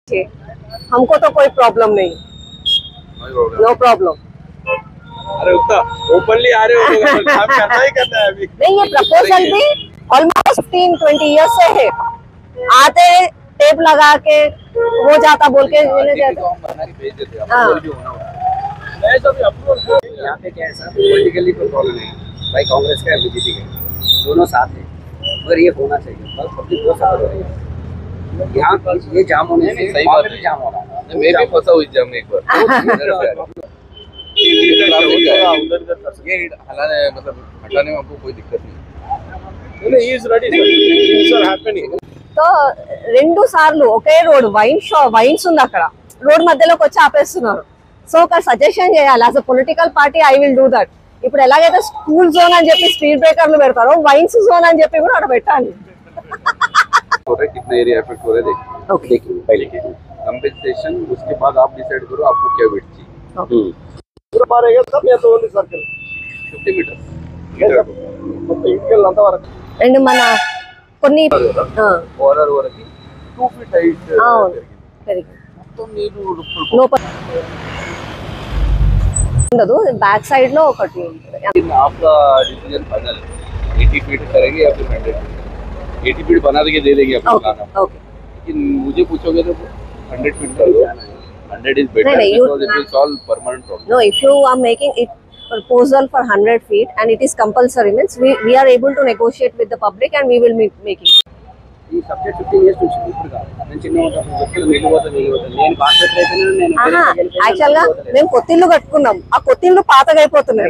हमको तो कोई प्रॉब्लम नहीं, नो प्रॉब्लम। अरे उतना ओपनली आ रहे हो तो काम करना ही करना है अभी। नहीं, ये प्रपोजल भी ऑलमोस्ट 15-20 ईयर्स से है। आते टेप लगा के हो जाता बोल के भेज देते हैं, अप्रूवल भी होना होता है। नहीं तो अभी अप्रूवल यहाँ पे क्या है सर, पॉलिटिकली कोई प्रॉब्लम नहीं है भाई, कांग्रेस का बीजेपी का दोनों साथ है, मगर ये होना चाहिए बस, पब्लिक बहुत सफर हो रही है यहाँ ये जाम होने से। सही बात है, जाम हो रहा है, मैं भी फंसा हुई जाम में एक बार। ये हलाने मतलब हटाने में हमको कोई दिक्कत नहीं, he is ready, things are happening. तो 2 సార్లు ఒకే రోడ్ వైన్స్ ఉంది అక్కడ, రోడ్ మధ్యలోకి వచ్చి ఆపేస్తున్నారు. సో ఒక సజెషన్ చేయాలి, as a political party I will do that. ఇప్పుడు ఎలాగైతే స్కూల్ జోన్ అని చెప్పి స్పీడ్ బ్రేకర్లు పెడతారో, వైన్స్ జోన్ అని చెప్పి కూడా అక్కడ పెట్టాలి. कितना एरिया इफेक्ट हो रहा है देखिए पहले कंपनसेशन, उसके बाद आप डिसाइड करो आपको क्या वेट चाहिए। पूरा मारेगा तब या तो ओनली सर्कल 50 मीटर मतलब इक्वल अंत వరకు అండ్ మన కొన్ని కార్నర్ వరకు 2 ఫీట్ హైట్ పెరిగింది మొత్తం నీరు లోపల ఉండదు, బ్యాక్ సైడ్ లో ఒకటి ఉంటుంది. आपका डिसीजन फाइनल 80 फीट करेंगे या फिर 100 फीट? 80 फीट बना के दे देंगे आपको खाना, लेकिन मुझे पूछोगे तो 100 फीट कर दो, 100 is better because it will solve permanent problem. No, if you are making it proposal for 100 feet and it is compulsory, means we are able to negotiate with the public and we will make it. ఈ subject 15 years నుంచి ఇప్పుడు కాదు, నేను చిన్న చెప్తాను నేను concept అయితేనే నేను యాక్చువల్ గా మేము కొత్తిల్లు కట్టుకున్నాం, ఆ కొత్తిల్లు పాతగా అయిపోతున్నాయి.